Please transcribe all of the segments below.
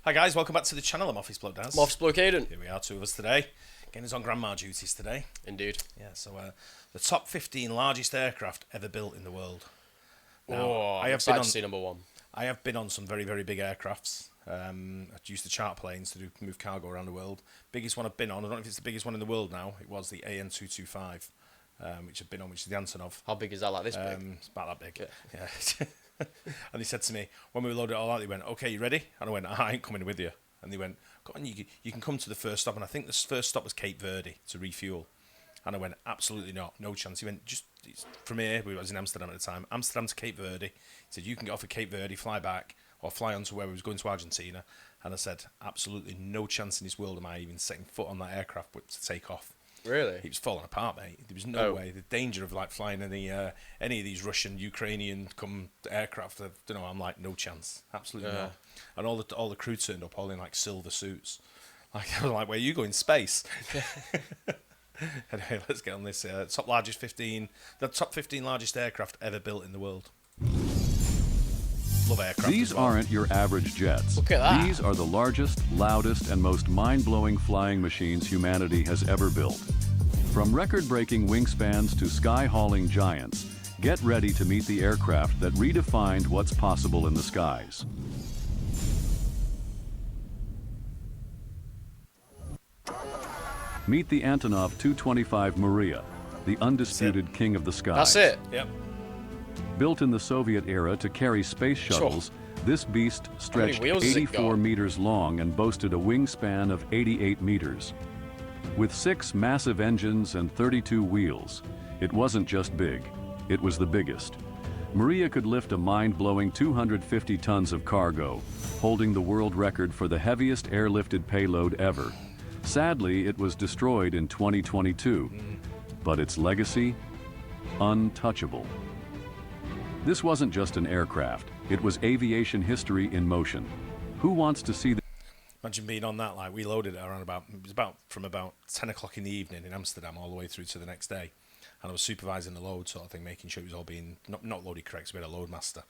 Hi guys, welcome back to the channel. I'm Office Bloke Daz. Office Bloke Aidan. Here we are, two of us today. Getting us on grandma duties today. Indeed. Yeah, so the top 15 largest aircraft ever built in the world. Now, I have excited to see number one. I have been on some very, very big aircrafts. I used to chart planes to move cargo around the world. Biggest one I've been on, I don't know if it's the biggest one in the world now, it was the AN225, which I've been on, which is the Antonov. How big is that, like this big? It's about that big. Yeah. And he said to me, when we loaded it all out, he went, "Okay, you ready?" And I went, "I ain't coming with you." And they went, "Go on, you can come to the first stop." And I think the first stop was Cape Verde to refuel. And I went, "Absolutely not, no chance." He went, from here, we was in Amsterdam at the time, Amsterdam to Cape Verde. He said, "You can get off at Cape Verde, fly back, or fly on to where we was going to Argentina." And I said, "Absolutely no chance in this world am I even setting foot on that aircraft to take off." Really? It was falling apart, mate. There was no way. The danger of like flying any of these Russian, Ukrainian aircraft. I'm like, no chance, absolutely not. And all the crew turned up, all in like silver suits. Like I was like, where are you going? Space. Anyway, let's get on this. The top 15 largest aircraft ever built in the world. Love aircraft. These aren't your average jets. Look at that. These are the largest, loudest, and most mind-blowing flying machines humanity has ever built. From record-breaking wingspans to sky-hauling giants, get ready to meet the aircraft that redefined what's possible in the skies. Meet the Antonov 225 Maria, the undisputed king of the skies. That's it. Yep. Built in the Soviet era to carry space shuttles, this beast stretched wheels has it 84 got? meters long and boasted a wingspan of 88 meters. With 6 massive engines and 32 wheels, it wasn't just big, it was the biggest. Maria could lift a mind-blowing 250 tons of cargo, holding the world record for the heaviest airlifted payload ever. Sadly, it was destroyed in 2022, but its legacy, untouchable. This wasn't just an aircraft, it was aviation history in motion. Who wants to see the... Imagine being on that, like we loaded it around from about 10 o'clock in the evening in Amsterdam all the way through to the next day. And I was supervising the load sort of thing, making sure it was all being, not loaded correct, so we had a load master.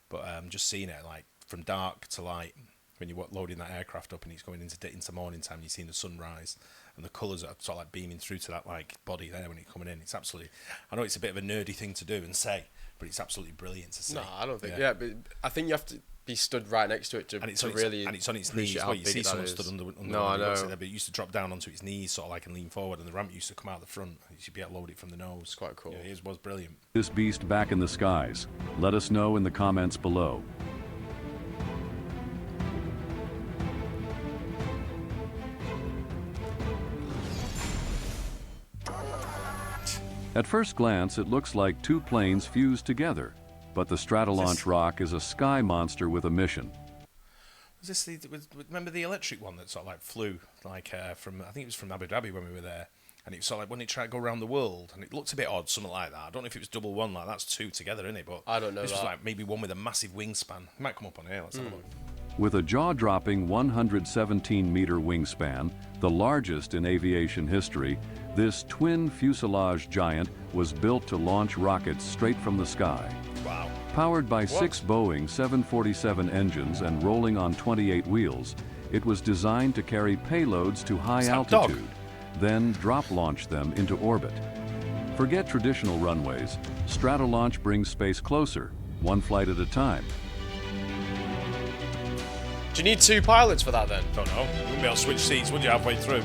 But just seeing it like from dark to light, when you're loading that aircraft up and it's going into morning time, you're seeing the sunrise and the colours are sort of like beaming through to that like body there when it's coming in. It's absolutely, I know it's a bit of a nerdy thing to do and say, but it's absolutely brilliant to see. No, I don't think. Yeah, but I think you have to be stood right next to it to really. And it's on its knees. Well, you see someone stood under No, I know. there, but it used to drop down onto its knees, sort of like, and lean forward, and the ramp used to come out the front. You should be able to load it from the nose. It's quite cool. Yeah, it was brilliant. this beast back in the skies? Let us know in the comments below. At first glance, it looks like 2 planes fused together, but the Stratal launch rock is a sky monster with a mission. Was this remember the electric one that sort of like flew like from, I think it was from Abu Dhabi when we were there, and it was sort of like when it tried to go around the world, and it looked a bit odd, something like that. I don't know if it was double one, like that's 2 together, isn't it? But I don't know. This was like maybe one with a massive wingspan. It might come up on here. Let's have a look. With a jaw-dropping 117-meter wingspan, the largest in aviation history, this twin fuselage giant was built to launch rockets straight from the sky. Wow. Powered by 6 Boeing 747 engines and rolling on 28 wheels, it was designed to carry payloads to high altitude, then drop launch them into orbit. Forget traditional runways. Stratal launch brings space closer, one flight at a time. Do you need 2 pilots for that then? Don't know. You wouldn't be able to switch seats, would you, halfway through?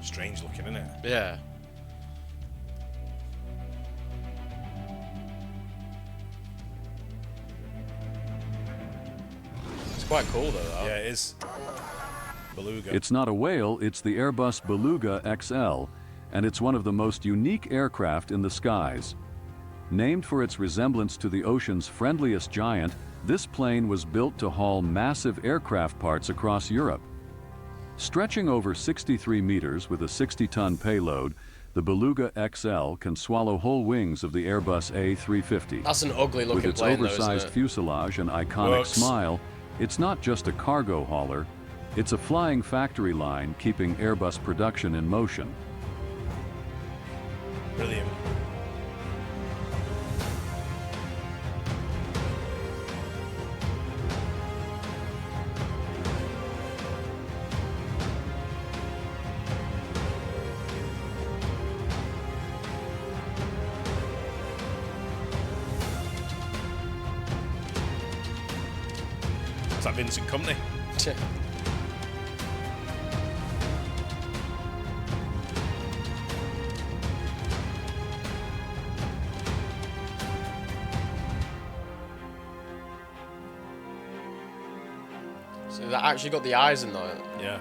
Strange looking, isn't it? Yeah. It's quite cool though. Yeah, it is. Beluga. It's not a whale, it's the Airbus Beluga XL, and it's one of the most unique aircraft in the skies. Named for its resemblance to the ocean's friendliest giant, this plane was built to haul massive aircraft parts across Europe. Stretching over 63 meters with a 60-ton payload, the Beluga XL can swallow whole wings of the Airbus A380. That's an ugly looking With its plane oversized though, isn't it? fuselage and iconic Works. smile, it's not just a cargo hauler, It's a flying factory line keeping Airbus production in motion. Brilliant. Is that Vincent Company? So that actually got the eyes in there. Yeah.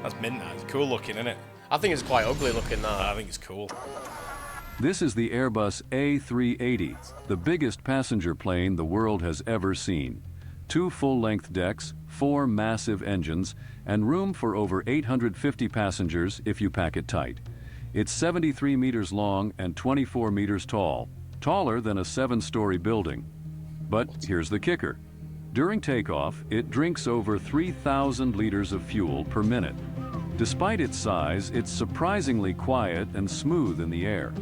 That's mint, that. It's cool looking, isn't it? I think it's quite ugly looking that. I think it's cool. This is the Airbus A380, the biggest passenger plane the world has ever seen. 2 full-length decks, 4 massive engines, and room for over 850 passengers if you pack it tight. It's 73 meters long and 24 meters tall, taller than a 7-story building. But here's the kicker. During takeoff, it drinks over 3,000 liters of fuel per minute. Despite its size, it's surprisingly quiet and smooth in the air.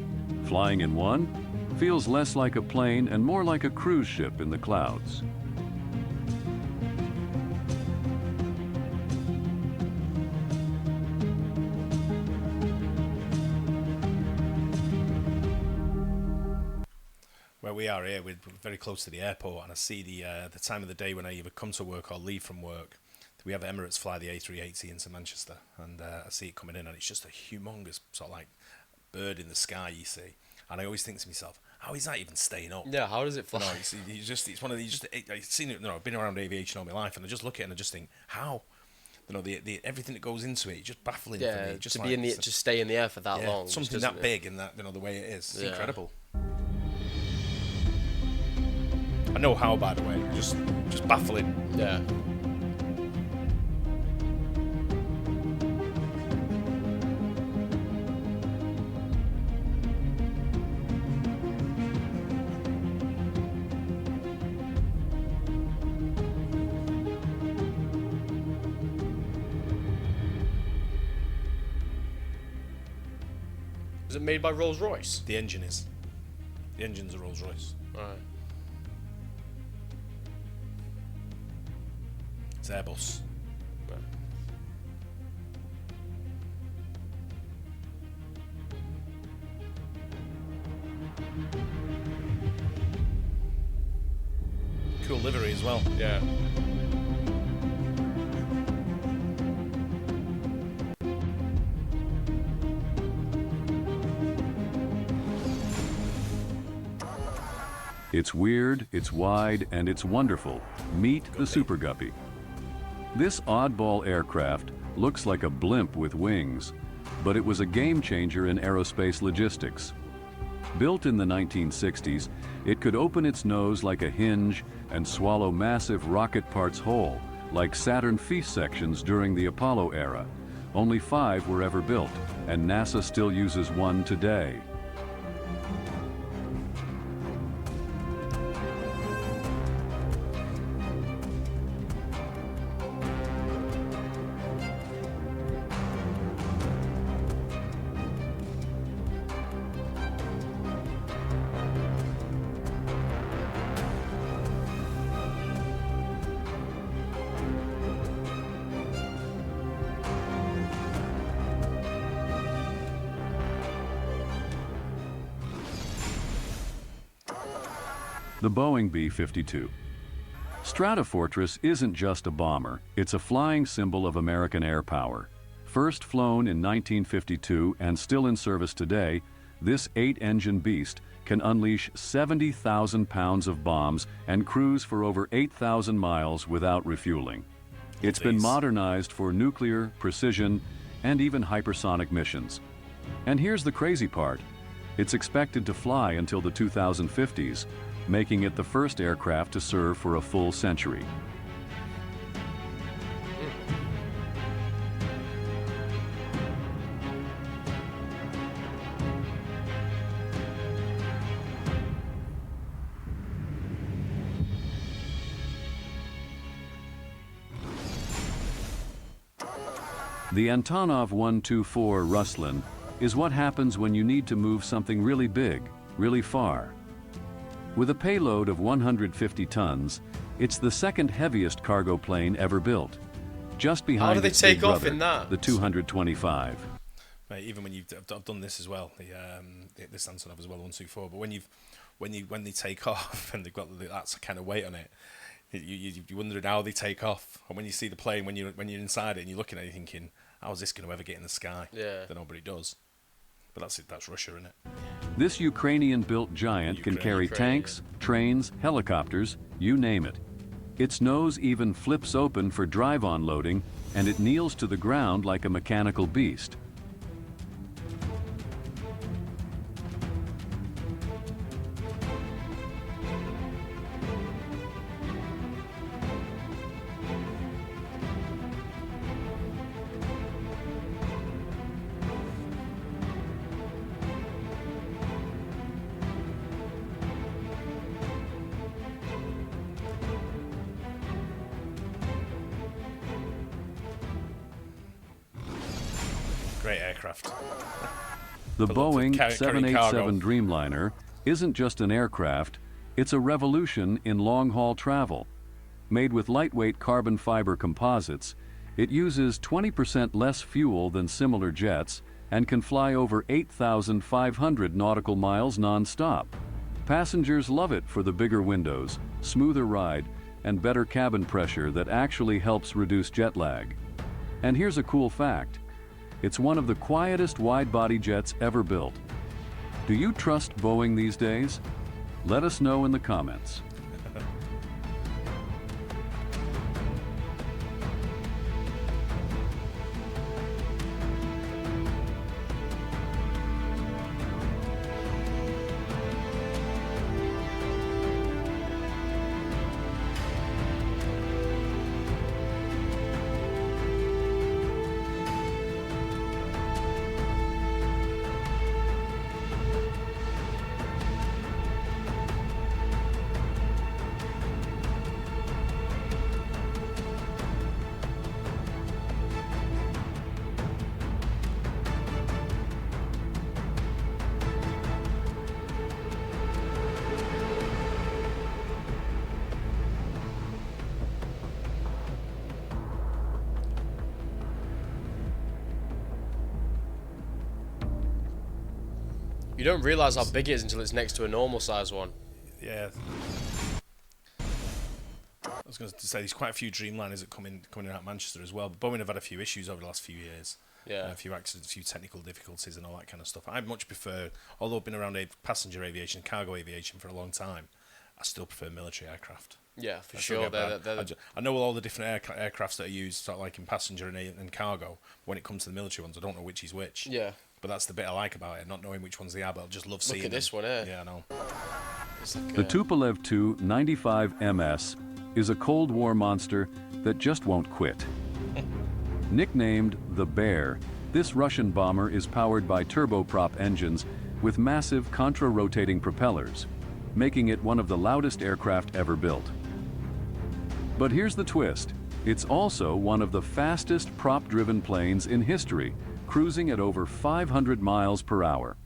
Flying in one feels less like a plane and more like a cruise ship in the clouds. Where we are here, we're very close to the airport, and I see the time of the day when I either come to work or leave from work. We have Emirates fly the A380 into Manchester, and I see it coming in, and it's just a humongous sort of like bird in the sky, you see. And I always think to myself, how is that even staying up? Yeah, how does it fly? No, it's one of the, I've seen it. I've been around aviation all my life, and I just look at it and I just think, how? The everything that goes into it, it's just baffling for me. Just to like, be in the, just stay in the air for that long. Something that big and that the way it is, it's incredible. I know how, by the way, just baffling. Yeah. Is it made by Rolls-Royce? The engine is. The engine's a Rolls-Royce. Right. It's Airbus. Right. Cool livery as well. Yeah. It's weird, it's wide, and it's wonderful. Meet the Super Guppy. This oddball aircraft looks like a blimp with wings, but it was a game changer in aerospace logistics. Built in the 1960s, it could open its nose like a hinge and swallow massive rocket parts whole, like Saturn feast sections during the Apollo era. Only 5 were ever built, and NASA still uses one today. The Boeing B-52. Stratofortress isn't just a bomber, it's a flying symbol of American air power. First flown in 1952 and still in service today, this 8-engine beast can unleash 70,000 pounds of bombs and cruise for over 8,000 miles without refueling. It's been modernized for nuclear, precision, and even hypersonic missions. And here's the crazy part. It's expected to fly until the 2050s, making it the first aircraft to serve for a full century. The Antonov 124 Ruslan is what happens when you need to move something really big, really far. With a payload of 150 tons, it's the second heaviest cargo plane ever built, just behind How do they its take big off brother, in that? the 225. Mate, even when I've done this as well, this Antonov as well, 124. But when they take off and they've got that kind of weight on it, you wondering how they take off. And when you see the plane, when you're inside it and you're looking at it, you're thinking, how is this going to ever get in the sky? Yeah. Then nobody does. But that's it. That's Russia, isn't it? This Ukrainian-built giant can carry tanks, trains, helicopters, you name it. Its nose even flips open for drive-on loading, and it kneels to the ground like a mechanical beast. Great aircraft. The For Boeing carrying 787 cargo. Dreamliner isn't just an aircraft, it's a revolution in long-haul travel. Made with lightweight carbon fiber composites, it uses 20% less fuel than similar jets and can fly over 8,500 nautical miles non-stop. Passengers love it for the bigger windows, smoother ride, and better cabin pressure that actually helps reduce jet lag. And here's a cool fact. It's one of the quietest wide-body jets ever built. Do you trust Boeing these days? Let us know in the comments. You don't realise how big it is until it's next to a normal size one. Yeah. I was going to say there's quite a few Dreamliners that coming out of Manchester as well. But Boeing have had a few issues over the last few years. Yeah. A few accidents, a few technical difficulties and all that kind of stuff. I much prefer, although I've been around passenger aviation, cargo aviation for a long time, I still prefer military aircraft. Yeah, for I still sure. get that. I know all the different aircrafts that are used, sort of like in passenger and cargo. When it comes to the military ones, I don't know which is which. Yeah. But that's the bit I like about it, not knowing which ones they are, but I just love seeing Look at them. this one here. Yeah, I know. It's like The Tupolev Tu-95 MS is a Cold War monster that just won't quit. Nicknamed the Bear, this Russian bomber is powered by turboprop engines with massive contra-rotating propellers, making it one of the loudest aircraft ever built. But here's the twist. It's also one of the fastest prop-driven planes in history, cruising at over 500 miles per hour.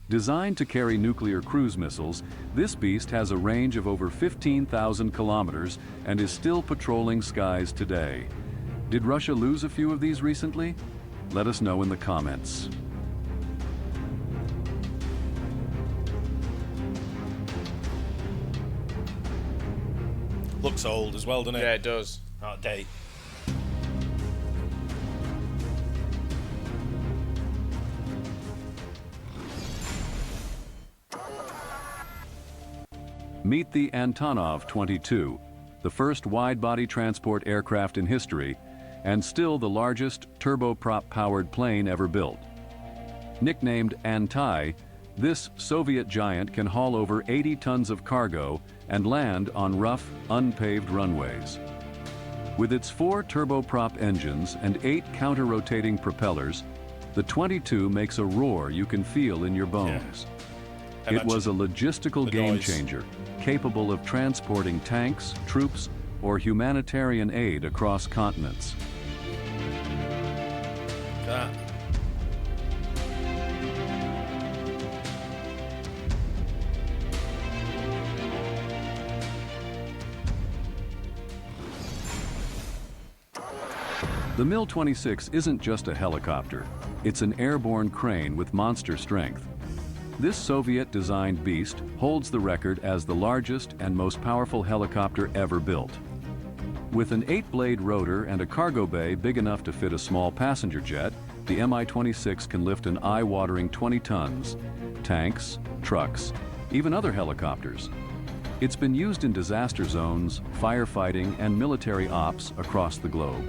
Designed to carry nuclear cruise missiles, this beast has a range of over 15,000 kilometers and is still patrolling skies today. Did Russia lose a few of these recently? Let us know in the comments. Looks old as well, doesn't it? Yeah, it does. Out of date. Meet the Antonov 22, the first wide-body transport aircraft in history, and still the largest turboprop-powered plane ever built. Nicknamed Antai, this Soviet giant can haul over 80 tons of cargo and land on rough, unpaved runways. With its 4 turboprop engines and 8 counter-rotating propellers, the 22 makes a roar you can feel in your bones. It was a logistical game-changer, capable of transporting tanks, troops, or humanitarian aid across continents. that. The MiL-26 isn't just a helicopter. It's an airborne crane with monster strength. This Soviet-designed beast holds the record as the largest and most powerful helicopter ever built. With an 8-blade rotor and a cargo bay big enough to fit a small passenger jet, the Mi-26 can lift an eye-watering 20 tons, tanks, trucks, even other helicopters. It's been used in disaster zones, firefighting, and military ops across the globe.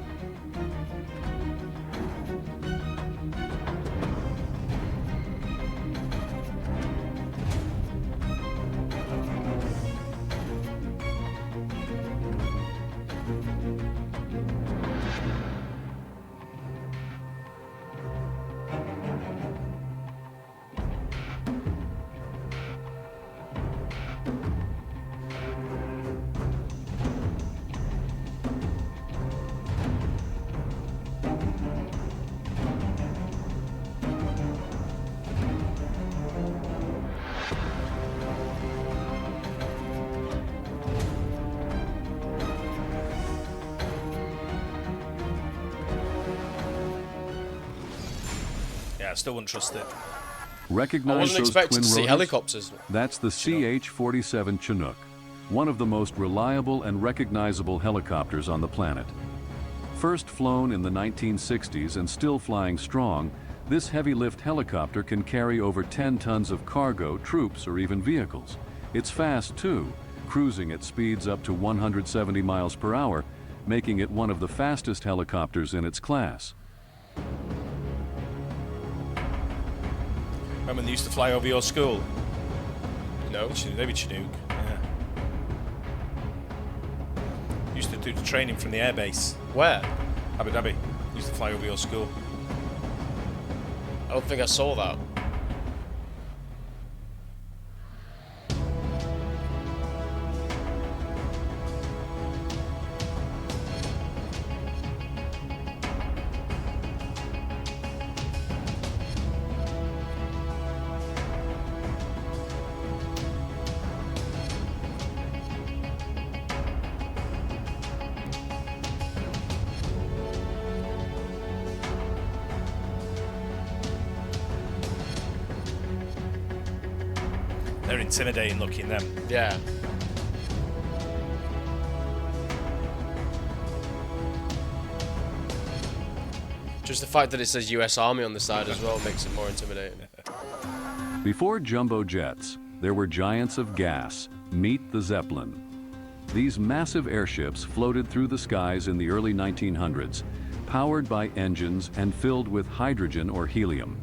Yeah, I still wouldn't trust it. Recognize I wasn't those expecting twin to see rotors? helicopters. That's the CH-47 Chinook, one of the most reliable and recognizable helicopters on the planet. First flown in the 1960s and still flying strong, this heavy-lift helicopter can carry over 10 tons of cargo, troops, or even vehicles. It's fast, too, cruising at speeds up to 170 miles per hour, making it one of the fastest helicopters in its class. Remember when they used to fly over your school? No. Maybe Chinook. Yeah. Used to do the training from the airbase. Where? Abu Dhabi. Used to fly over your school. I don't think I saw that. They're intimidating looking, them. Yeah. Just the fact that it says US Army on the side as well makes it more intimidating. Before jumbo jets, there were giants of gas. Meet the Zeppelin. These massive airships floated through the skies in the early 1900s, powered by engines and filled with hydrogen or helium.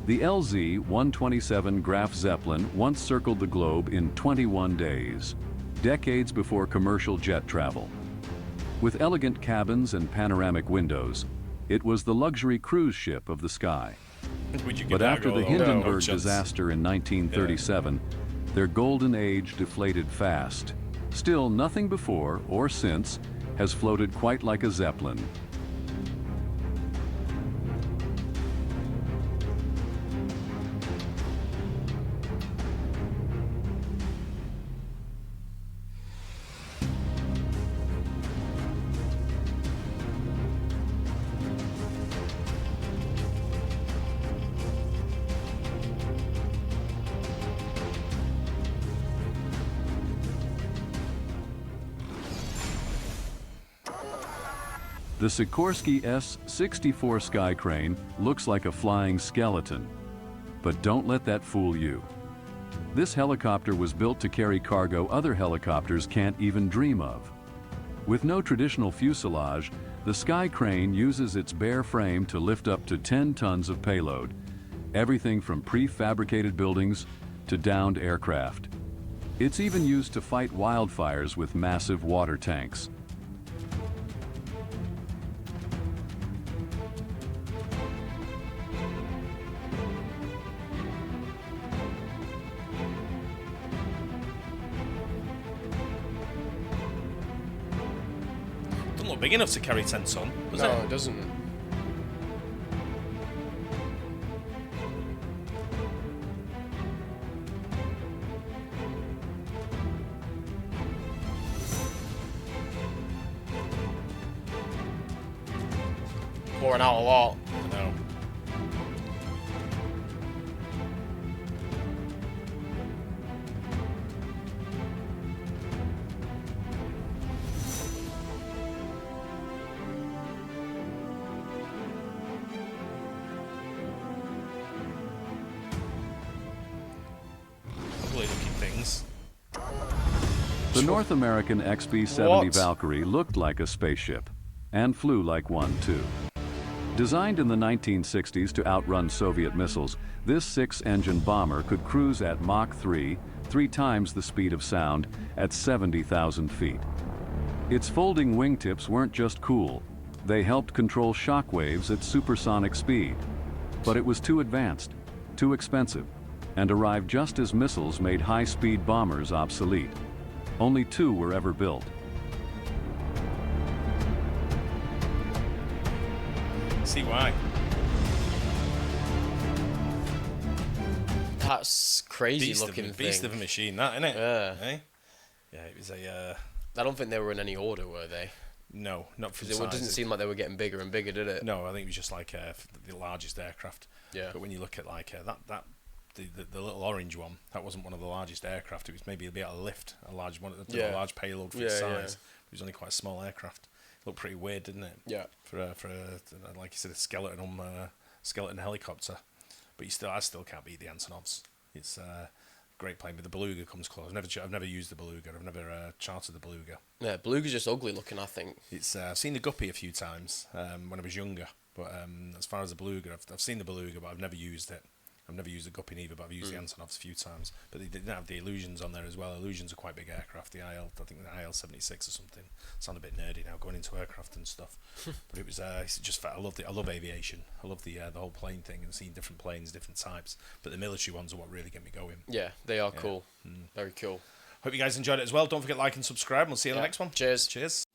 The LZ-127 Graf Zeppelin once circled the globe in 21 days, decades before commercial jet travel. With elegant cabins and panoramic windows, it was the luxury cruise ship of the sky. Would you give But that a after go, the though? Hindenburg No chance. disaster in 1937, their golden age deflated fast. Still, nothing before or since has floated quite like a Zeppelin. The Sikorsky S-64 Sky Crane looks like a flying skeleton. But don't let that fool you. This helicopter was built to carry cargo other helicopters can't even dream of. With no traditional fuselage, the Sky Crane uses its bare frame to lift up to 10 tons of payload, everything from prefabricated buildings to downed aircraft. It's even used to fight wildfires with massive water tanks. Doesn't look big enough to carry 10 ton, does No, it? it doesn't. pouring out a lot. I know. Lovely looking things. The North American XB-70 What? Valkyrie looked like a spaceship, and flew like one too. Designed in the 1960s to outrun Soviet missiles, this six-engine bomber could cruise at Mach 3, 3 times the speed of sound, at 70,000 feet. Its folding wingtips weren't just cool, they helped control shock waves at supersonic speed. But it was too advanced, too expensive, and arrived just as missiles made high-speed bombers obsolete. Only 2 were ever built. See why? That's crazy looking thing. Beast of a machine, that, isn't it? Yeah. Eh? Yeah, it was a. I don't think they were in any order, were they? No, not for Because it doesn't seem like they were getting bigger and bigger, did it? No, I think it was just like the largest aircraft. Yeah. But when you look at like the little orange one, that wasn't one of the largest aircraft. It was maybe a bit of a lift, a large one, a large payload for its size. It was only quite a small aircraft. It looked pretty weird, didn't it? Yeah. For like you said, a skeleton helicopter. But I still can't beat the Antonovs. It's a great plane, but the Beluga comes close. I've never used the Beluga. I've never chartered the Beluga. Yeah, Beluga's just ugly looking, I think. It's I've seen the Guppy a few times when I was younger, but as far as the Beluga, I've seen the Beluga, but I've never used it. I've never used the Guppy either, but I've used the Antonovs a few times. But they didn't have the Illusions on there as well. Illusions are quite big aircraft. I think the IL-76 or something. Sound a bit nerdy now, going into aircraft and stuff. But it was it's just I love aviation. I love the whole plane thing and seeing different planes, different types. But the military ones are what really get me going. Yeah, they are cool. Very cool. Hope you guys enjoyed it as well. Don't forget to like and subscribe. We'll see you on the next one. Cheers. Cheers.